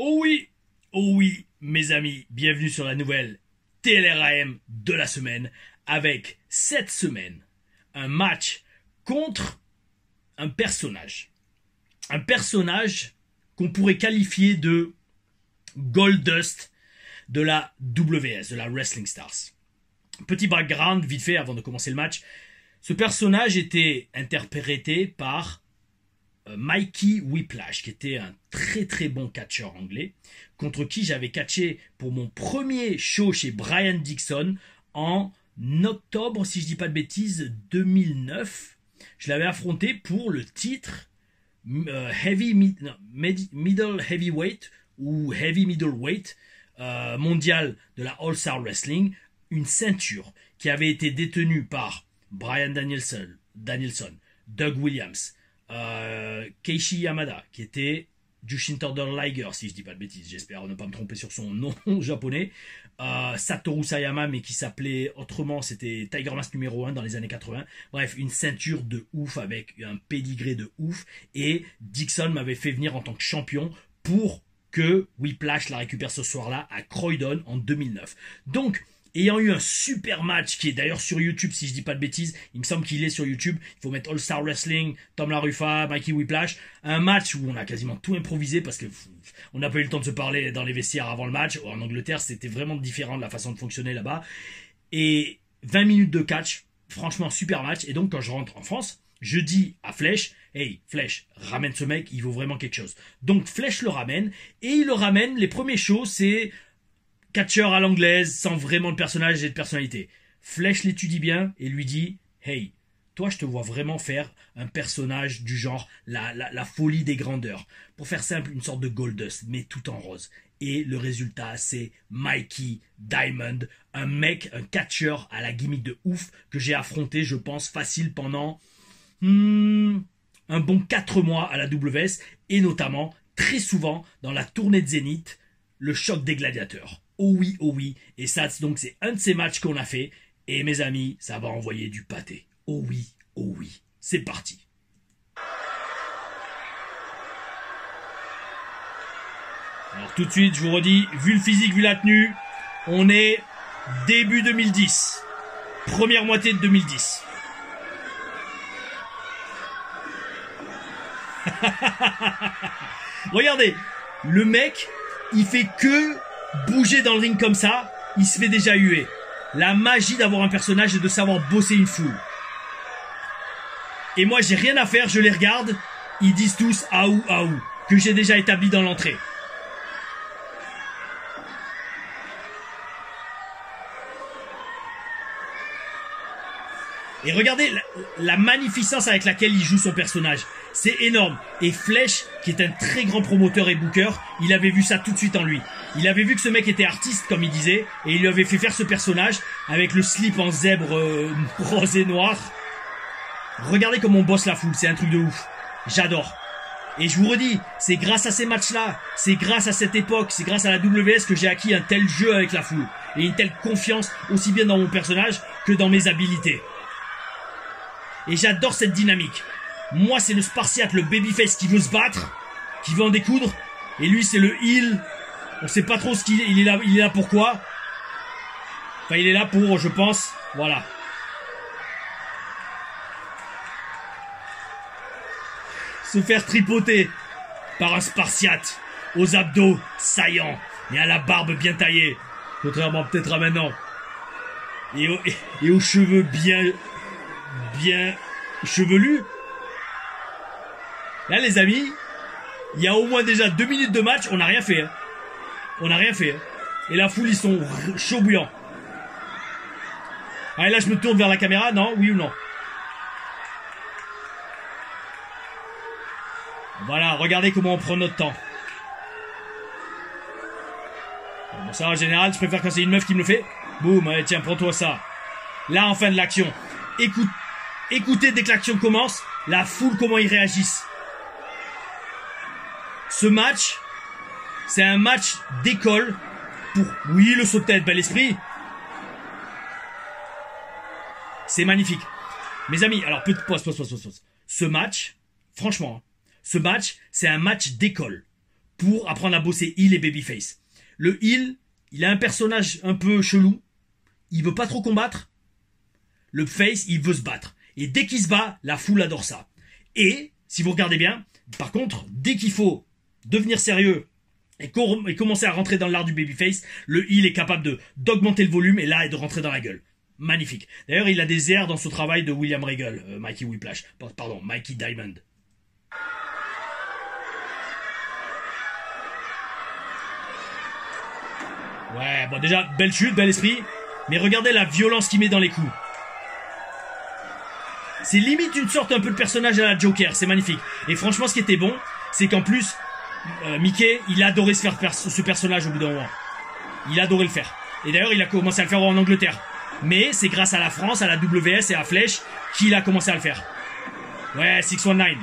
Oh oui, mes amis, bienvenue sur la nouvelle TLRAM de la semaine, avec cette semaine un match contre un personnage. Un personnage qu'on pourrait qualifier de Goldust de la WS, de la Wrestling Stars. Petit background vite fait avant de commencer le match. Ce personnage était interprété par Mikey Whiplash, qui était un très très bon catcheur anglais, contre qui j'avais catché pour mon premier show chez Brian Dixon en octobre, si je dis pas de bêtises, 2009. Je l'avais affronté pour le titre Middle Heavyweight ou Heavy Middleweight mondial de la All Star Wrestling, une ceinture qui avait été détenue par Brian Danielson, Doug Williams, Keishi Yamada, qui était Jushin Thunder Liger, si je dis pas de bêtises, j'espère ne pas me tromper sur son nom japonais, Satoru Sayama, mais qui s'appelait autrement, c'était Tiger Mask numéro 1 dans les années 80. Bref, une ceinture de ouf avec un pédigré de ouf, et Dixon m'avait fait venir en tant que champion pour que Whiplash la récupère ce soir-là à Croydon en 2009. Donc, ayant eu un super match, qui est d'ailleurs sur YouTube, si je dis pas de bêtises, il me semble qu'il est sur YouTube, il faut mettre All Star Wrestling, Tom LaRufa, Mikey Whiplash, un match où on a quasiment tout improvisé, parce que on n'a pas eu le temps de se parler dans les vestiaires avant le match. En Angleterre, c'était vraiment différent de la façon de fonctionner là-bas, et 20 minutes de catch, franchement super match. Et donc quand je rentre en France, je dis à Flèche, hey Flèche, ramène ce mec, il vaut vraiment quelque chose. Donc Flèche le ramène, et il le ramène, les premiers shows c'est catcheur à l'anglaise, sans vraiment de personnage et de personnalité. Flèche l'étudie bien et lui dit, hey, toi je te vois vraiment faire un personnage du genre la folie des grandeurs. Pour faire simple, une sorte de Goldust, mais tout en rose. Et le résultat, c'est Mikey Diamond, un mec, un catcheur à la gimmick de ouf que j'ai affronté, je pense, facile pendant un bon 4 mois à la WS, et notamment, très souvent, dans la tournée de Zénith, le choc des gladiateurs. Oh oui, et ça, donc, c'est un de ces matchs qu'on a fait, et mes amis, ça va envoyer du pâté. Oh oui, c'est parti. Alors tout de suite, je vous redis, vu le physique, vu la tenue, on est début 2010, première moitié de 2010. Regardez, le mec, il fait que bouger dans le ring comme ça, il se fait déjà huer. La magie d'avoir un personnage et de savoir bosser une foule. Et moi, j'ai rien à faire, je les regarde, ils disent tous aou, que j'ai déjà établi dans l'entrée. Et regardez la magnificence avec laquelle il joue son personnage. C'est énorme. Et Flèche, qui est un très grand promoteur et booker, il avait vu ça tout de suite en lui. Il avait vu que ce mec était artiste, comme il disait, et il lui avait fait faire ce personnage avec le slip en zèbre rose et noir. Regardez comment on bosse la foule, c'est un truc de ouf. J'adore. Et je vous redis, c'est grâce à ces matchs-là, c'est grâce à cette époque, c'est grâce à la WS que j'ai acquis un tel jeu avec la foule. Et une telle confiance, aussi bien dans mon personnage que dans mes habilités. Et j'adore cette dynamique. Moi, c'est le Spartiate, le babyface qui veut se battre, qui veut en découdre. Et lui, c'est le heel. On sait pas trop ce qu'il est. Il est là pourquoi. Enfin, il est là pour, je pense, voilà. Se faire tripoter par un Spartiate aux abdos saillants et à la barbe bien taillée, contrairement peut-être à maintenant. Et aux cheveux bien chevelu. Là les amis, il y a au moins déjà 2 minutes de match, on n'a rien fait. On n'a rien fait. Et la foule, ils sont chauds bouillants. Allez, là je me tourne vers la caméra, non? Oui ou non? Voilà, regardez comment on prend notre temps. Bon, ça en général, je préfère quand c'est une meuf qui me le fait. Boum, allez, tiens, prends-toi ça. Là, en fin de l'action, écoutez dès que l'action commence, la foule, comment ils réagissent. Ce match, c'est un match d'école pour, oui, le saut de tête, bel esprit. C'est magnifique. Mes amis, alors, pause. Ce match, franchement, ce match, c'est un match d'école pour apprendre à bosser heel et babyface. Le heel, il a un personnage un peu chelou. Il veut pas trop combattre. Le face, il veut se battre. Et dès qu'il se bat, la foule adore ça. Et, si vous regardez bien, par contre, dès qu'il faut devenir sérieux et commencer à rentrer dans l'art du babyface, le heel est capable d'augmenter le volume et là, et de rentrer dans la gueule. Magnifique. D'ailleurs, il a des airs dans ce travail de William Regal, Mikey Whiplash. Pardon, Mikey Diamond. Ouais, bon déjà, belle chute, bel esprit. Mais regardez la violence qu'il met dans les coups. C'est limite une sorte un peu de personnage à la Joker, c'est magnifique. Et franchement, ce qui était bon, c'est qu'en plus, Mickey, il adorait ce personnage au bout d'un moment. Il adorait le faire. Et d'ailleurs, il a commencé à le faire en Angleterre. Mais c'est grâce à la France, à la WS et à Flèche qu'il a commencé à le faire. Ouais, 619.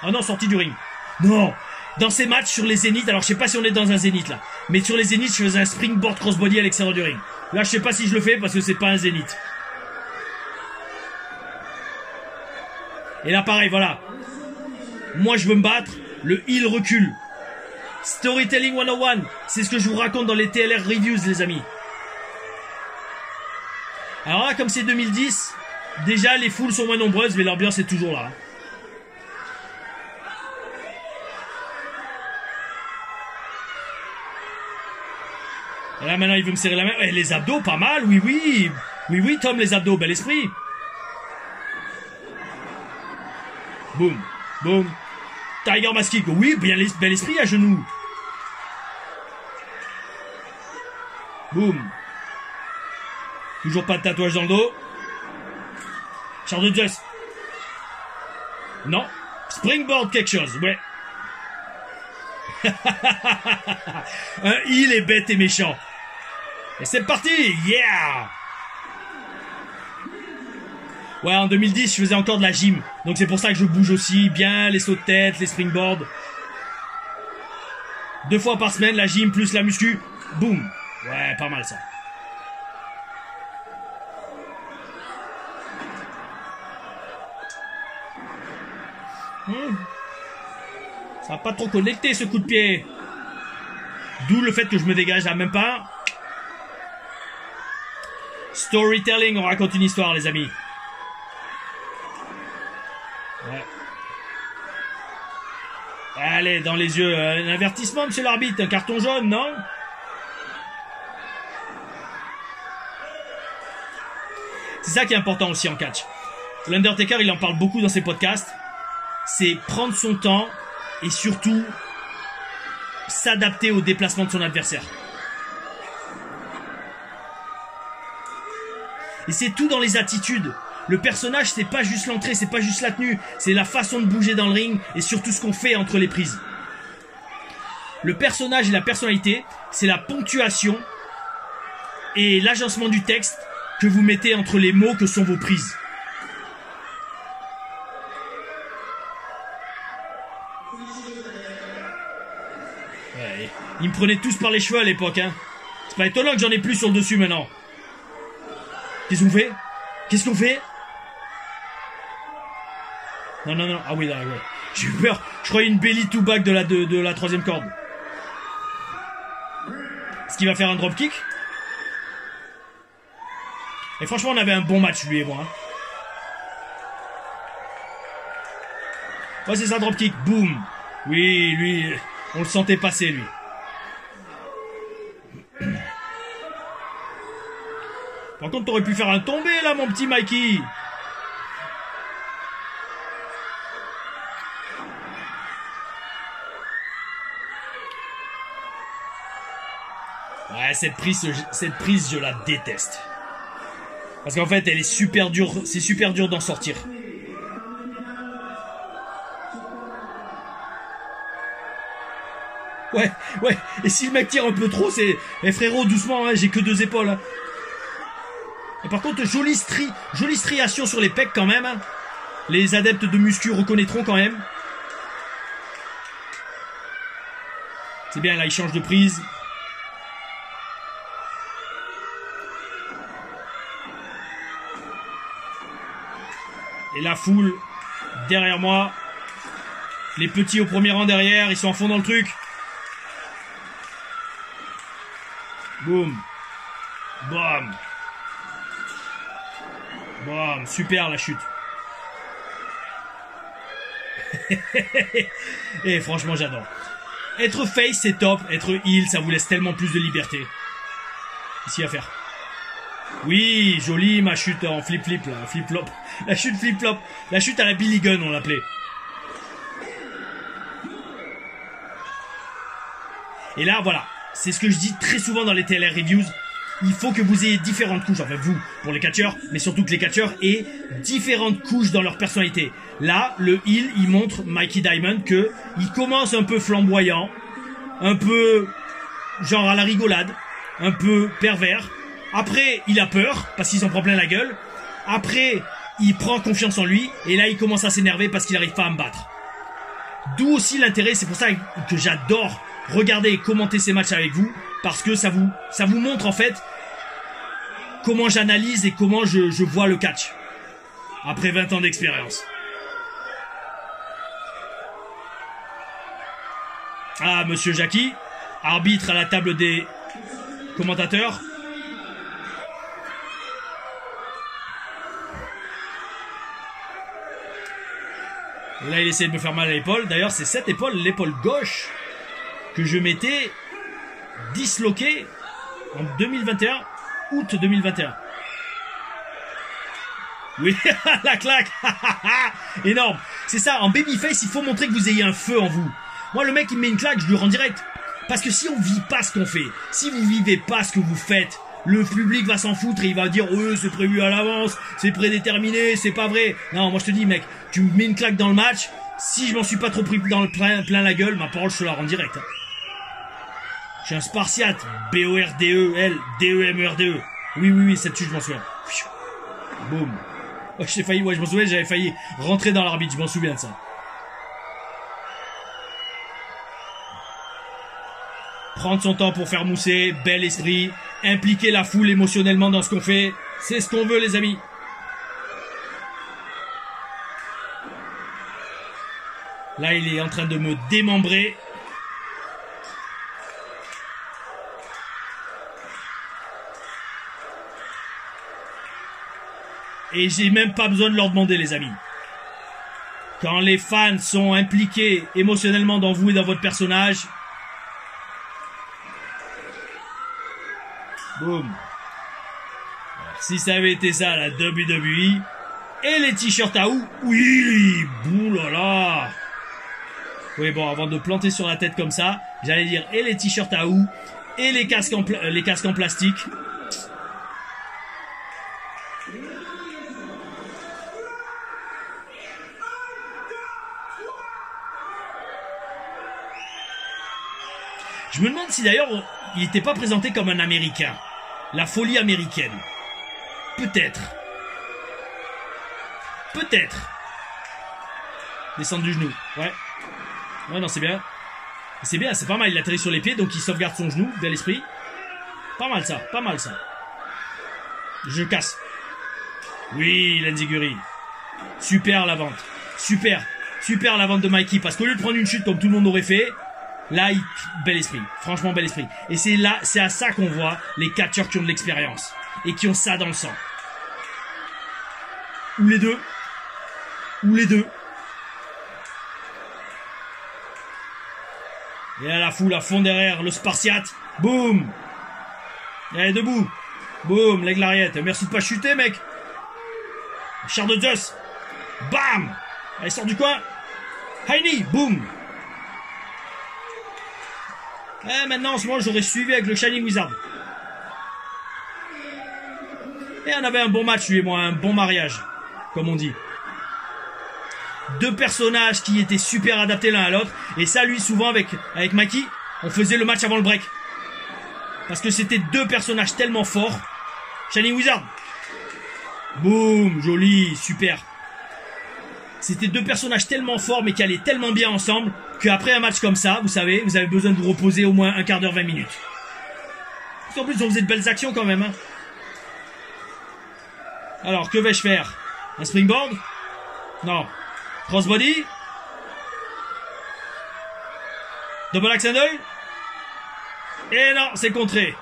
Oh non, sorti du ring. Non. Dans ces matchs sur les zéniths, alors je sais pas si on est dans un zénith là, mais sur les zéniths, je faisais un springboard crossbody à l'extérieur du ring. Là, je sais pas si je le fais parce que c'est pas un zénith. Et là, pareil, voilà. Moi, je veux me battre. Le heel recule. Storytelling 101. C'est ce que je vous raconte dans les TLR Reviews, les amis. Alors là, comme c'est 2010, déjà, les foules sont moins nombreuses, mais l'ambiance est toujours là. Et là, maintenant, il veut me serrer la main. Eh, les abdos, pas mal, oui, oui. Oui, oui, Tom, les abdos, bel esprit. Boum, boum. Tiger Mask Kick, oui, bien bel esprit à genoux. Boum. Toujours pas de tatouage dans le dos. Charles de Just. Non. Springboard quelque chose, ouais. Un heel est bête et méchant. Et c'est parti, yeah. Ouais, en 2010, je faisais encore de la gym. Donc c'est pour ça que je bouge aussi bien les sauts de tête, les springboards. 2 fois par semaine, la gym plus la muscu. Boum. Ouais, pas mal ça. Ça va pas trop connecté ce coup de pied. D'où le fait que je me dégage là, même pas. Storytelling, on raconte une histoire, les amis. Ouais. Allez, dans les yeux, un avertissement, monsieur l'arbitre, un carton jaune, non? C'est ça qui est important aussi en catch. L'Undertaker, il en parle beaucoup dans ses podcasts. C'est prendre son temps et surtout s'adapter au déplacement de son adversaire. Et c'est tout dans les attitudes. Le personnage, c'est pas juste l'entrée, c'est pas juste la tenue, c'est la façon de bouger dans le ring et surtout ce qu'on fait entre les prises. Le personnage et la personnalité, c'est la ponctuation et l'agencement du texte que vous mettez entre les mots que sont vos prises. Ouais, ils me prenaient tous par les cheveux à l'époque, hein. C'est pas étonnant que j'en ai plus sur le dessus maintenant. Qu'est-ce qu'on fait? Qu'est-ce qu'on fait? Non, non, non. Ah oui, là, ouais. J'ai eu peur. Je croyais une belly to back de la 3e corde. Est-ce qu'il va faire un dropkick? Et franchement, on avait un bon match, lui et moi. Hein. Ouais, c'est ça, dropkick. Boum. Oui, lui, on le sentait passer, lui. Par contre, t'aurais pu faire un tombé, là, mon petit Mikey. Ouais, cette prise, je la déteste. Parce qu'en fait, elle est super dure. C'est super dur d'en sortir. Ouais, ouais. Et si le mec tire un peu trop, c'est... Eh frérot, doucement, hein, j'ai que 2 épaules. Hein. Et par contre, jolie striation sur les pecs quand même. Hein. Les adeptes de muscu reconnaîtront quand même. C'est bien, là, il change de prise. Et la foule, derrière moi. Les petits au premier rang derrière, ils sont en fond dans le truc. Boum. Boum. Boum. Super la chute. Et franchement, j'adore. Être face, c'est top. Être heal, ça vous laisse tellement plus de liberté. Qu'est-ce qu'il y a à faire? Oui, jolie ma chute en flip-flip là, flip-flop. La chute flip-flop. La chute à la Billy Gunn, on l'appelait. Et là, voilà. C'est ce que je dis très souvent dans les TLR Reviews. Il faut que vous ayez différentes couches, enfin vous, pour les catcheurs, mais surtout que les catcheurs aient différentes couches dans leur personnalité. Là, le heel, il montre Mikey Diamond que il commence un peu flamboyant, un peu genre à la rigolade, un peu pervers. Après, il a peur parce qu'il s'en prend plein la gueule. Après, il prend confiance en lui et là, il commence à s'énerver parce qu'il n'arrive pas à me battre. D'où aussi l'intérêt, c'est pour ça que j'adore regarder et commenter ces matchs avec vous, parce que ça vous montre en fait comment j'analyse et comment je vois le catch après 20 ans d'expérience. Ah, monsieur Jackie, arbitre à la table des commentateurs. Et là, il essaie de me faire mal à l'épaule. D'ailleurs, c'est cette épaule, l'épaule gauche, que je m'étais disloqué en 2021, août 2021. Oui, la claque. Énorme. C'est ça, en babyface, il faut montrer que vous ayez un feu en vous. Moi, le mec, il me met une claque, je lui rends direct. Parce que si on vit pas ce qu'on fait, si vous vivez pas ce que vous faites, le public va s'en foutre et il va dire c'est prévu à l'avance, c'est prédéterminé, c'est pas vrai. Non, moi je te dis mec, tu me mets une claque dans le match, si je m'en suis pas trop pris dans le plein la gueule, ma parole je te la rends direct. Je suis un Spartiate, B-O-R-D-E-L, D-E-M-E-R-D-E. Oui, cette chute je m'en souviens. Boum. Oh, j'ai failli, je m'en souviens, j'avais failli rentrer dans l'arbitre, je m'en souviens de ça. Prendre son temps pour faire mousser, bel esprit, impliquer la foule émotionnellement dans ce qu'on fait, c'est ce qu'on veut les amis. Là il est en train de me démembrer. Et j'ai même pas besoin de leur demander les amis. Quand les fans sont impliqués émotionnellement dans vous et dans votre personnage, boum. Alors, si ça avait été ça, la WWE. Et les t-shirts à ou. Oui. Boulala. Oui, bon, avant de planter sur la tête comme ça, j'allais dire et les t-shirts à ou. Et les casques en plastique. Je me demande si d'ailleurs il n'était pas présenté comme un Américain. La folie américaine. Peut-être. Peut-être. Descendre du genou. Ouais. Ouais, non, c'est bien. C'est bien, c'est pas mal. Il atterrit sur les pieds, donc il sauvegarde son genou. Bel esprit. Pas mal ça, pas mal ça. Je casse. Oui, l'Enziguri. Super la vente. Super. Super la vente de Mikey. Parce qu'au lieu de prendre une chute comme tout le monde aurait fait, là, bel esprit. Franchement, bel esprit. Et c'est là, c'est à ça qu'on voit les catcheurs qui ont de l'expérience. Et qui ont ça dans le sang. Ou les deux. Ou les deux. Et là, la foule à fond derrière le Spartiate. Boum. Allez, debout. Boum, l'aigle lariette. Merci de pas chuter, mec. Char de Zeus. Bam. Allez, sort du coin. Heini. Boum. Maintenant, en ce moment, j'aurais suivi avec le Shining Wizard. Et on avait un bon match, lui et moi, un bon mariage, comme on dit. Deux personnages qui étaient super adaptés l'un à l'autre. Et ça, lui, souvent, avec Mikey, on faisait le match avant le break. Parce que c'était deux personnages tellement forts. Shining Wizard. Boum, joli, super. C'était deux personnages tellement forts, mais qui allaient tellement bien ensemble, qu'après un match comme ça, vous savez, vous avez besoin de vous reposer au moins un quart d'heure, 20 minutes. En plus, on faisait de belles actions quand même. Hein. Alors, que vais-je faire? Un springboard? Non. Crossbody? Double axe handle? Et non, c'est contré.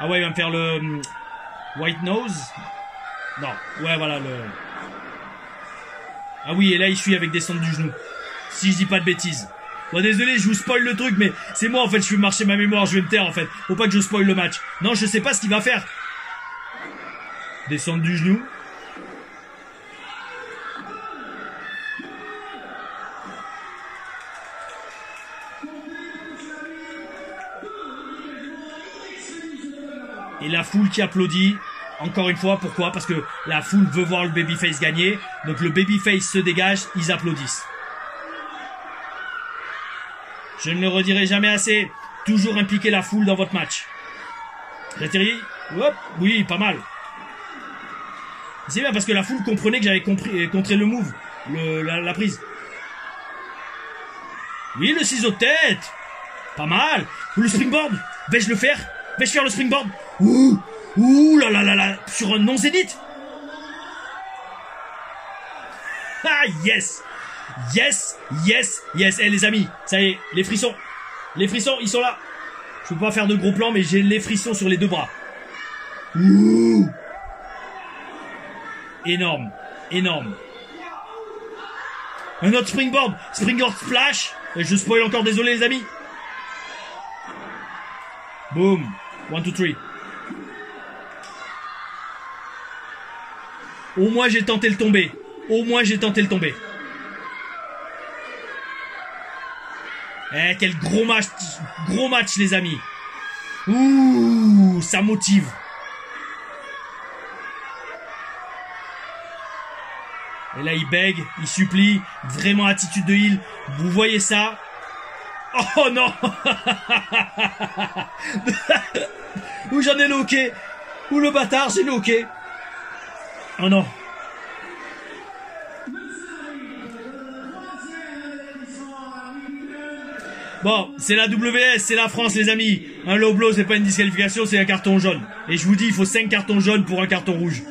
Ah ouais, il va me faire le white nose. Non, ouais, voilà le. Ah oui, et là il suit avec descente du genou. Si je dis pas de bêtises. Bon, désolé, je vous spoil le truc, mais c'est moi en fait, je fais marcher ma mémoire, je vais me taire en fait. Faut pas que je spoil le match. Non, je sais pas ce qu'il va faire. Descente du genou. Et la foule qui applaudit. Encore une fois, pourquoi? Parce que la foule veut voir le babyface gagner. Donc le babyface se dégage, ils applaudissent. Je ne le redirai jamais assez. Toujours impliquer la foule dans votre match. J'atterris. Hop, oui, pas mal. C'est bien parce que la foule comprenait que j'avais contré le move. La prise. Oui, le ciseau de tête. Pas mal. Le springboard. Vais-je le faire? Vais-je faire le springboard? Ouh là là là là. Sur un non-zénith. Ah yes. Yes, yes, yes. Eh les amis, ça y est, les frissons. Les frissons, ils sont là. Je peux pas faire de gros plans, mais j'ai les frissons sur les deux bras. Ouh. Énorme, énorme. Un autre springboard. Springboard splash. Et je spoil encore, désolé les amis. Boom. 1, 2, 3. Au moins j'ai tenté le tomber. Au moins j'ai tenté le tomber. Eh, quel gros match les amis. Ouh, ça motive. Et là il bègue, il supplie, vraiment attitude de heel. Vous voyez ça? Oh non. Où j'en ai loqué. Où le bâtard j'ai loqué. Oh non. Bon, c'est la WS, c'est la France les amis. Un low blow c'est pas une disqualification, c'est un carton jaune. Et je vous dis, il faut 5 cartons jaunes pour un carton rouge.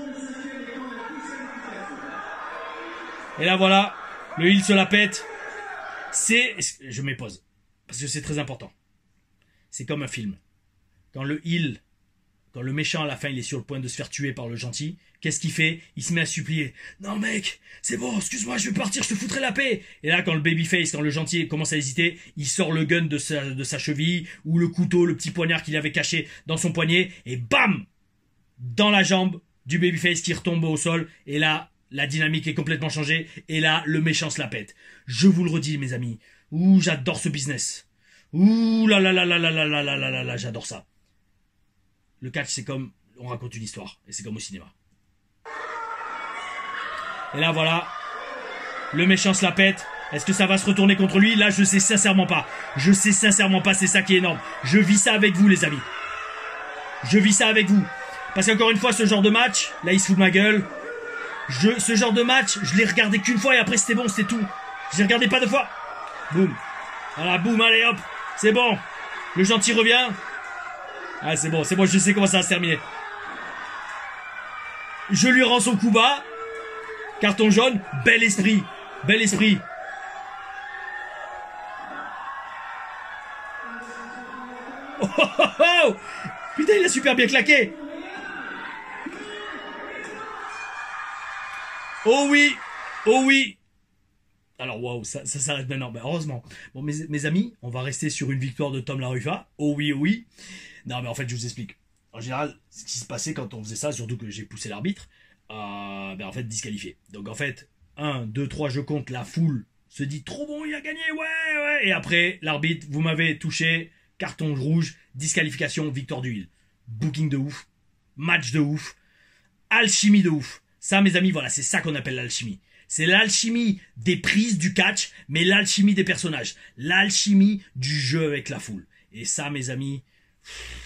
Et là voilà, le heel se la pète. Je m'épose, parce que c'est très important. C'est comme un film. Quand le méchant à la fin il est sur le point de se faire tuer par le gentil, qu'est-ce qu'il fait? Il se met à supplier. Non mec, c'est bon, excuse-moi, je vais partir, je te foutrai la paix. Et là quand le babyface, quand le gentil commence à hésiter, il sort le gun de sa cheville, ou le couteau, le petit poignard qu'il avait caché dans son poignet, et bam! Dans la jambe du babyface qui retombe au sol, et là, la dynamique est complètement changée, et là, le méchant se la pète. Je vous le redis mes amis, ouh, j'adore ce business. Ouh là là là là là là là là là là, j'adore ça. Le catch, c'est comme on raconte une histoire. Et c'est comme au cinéma. Et là, voilà. Le méchant se la pète. Est-ce que ça va se retourner contre lui? Là, je sais sincèrement pas. Je sais sincèrement pas. C'est ça qui est énorme. Je vis ça avec vous, les amis. Je vis ça avec vous. Parce qu'encore une fois, ce genre de match, là, il se fout de ma gueule. Ce genre de match, je l'ai regardé qu'une fois et après, c'était bon, c'était tout. Je l'ai regardé pas deux fois. Boum. Voilà, boum, allez, hop. C'est bon. Le gentil revient. Ah c'est bon, je sais comment ça va se terminer. Je lui rends son coup bas. Carton jaune, bel esprit. Bel esprit. Oh, oh, oh, oh. Putain, il a super bien claqué. Oh oui. Oh oui. Alors waouh, ça s'arrête maintenant, ben, heureusement. Bon mes amis, on va rester sur une victoire de Tom LaRufa. Oh oui, oh oui. Non mais en fait je vous explique. En général, ce qui se passait quand on faisait ça, surtout que j'ai poussé l'arbitre, ben en fait disqualifié. Donc en fait, 1, 2, 3, je compte, la foule se dit trop bon, il a gagné, ouais, ouais. Et après, l'arbitre, vous m'avez touché, carton rouge, disqualification, victoire du heel. Booking de ouf, match de ouf, alchimie de ouf. Ça mes amis, voilà, c'est ça qu'on appelle l'alchimie. C'est l'alchimie des prises du catch, mais l'alchimie des personnages. L'alchimie du jeu avec la foule. Et ça, mes amis,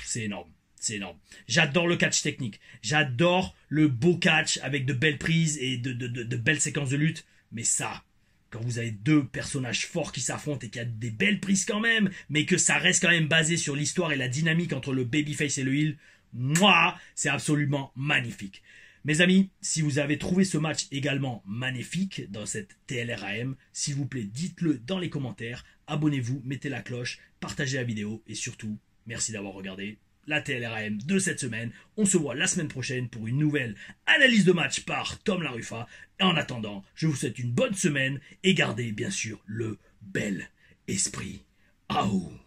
c'est énorme. C'est énorme. J'adore le catch technique. J'adore le beau catch avec de belles prises et de belles séquences de lutte. Mais ça, quand vous avez deux personnages forts qui s'affrontent et qu'il y a des belles prises quand même, mais que ça reste quand même basé sur l'histoire et la dynamique entre le babyface et le heel, moi, c'est absolument magnifique. Mes amis, si vous avez trouvé ce match également magnifique dans cette TLRAM, s'il vous plaît, dites-le dans les commentaires, abonnez-vous, mettez la cloche, partagez la vidéo et surtout, merci d'avoir regardé. la TLRAM de cette semaine. On se voit la semaine prochaine pour une nouvelle analyse de match par Tom Laruffa. Et en attendant, je vous souhaite une bonne semaine et gardez bien sûr le bel esprit. Aouh.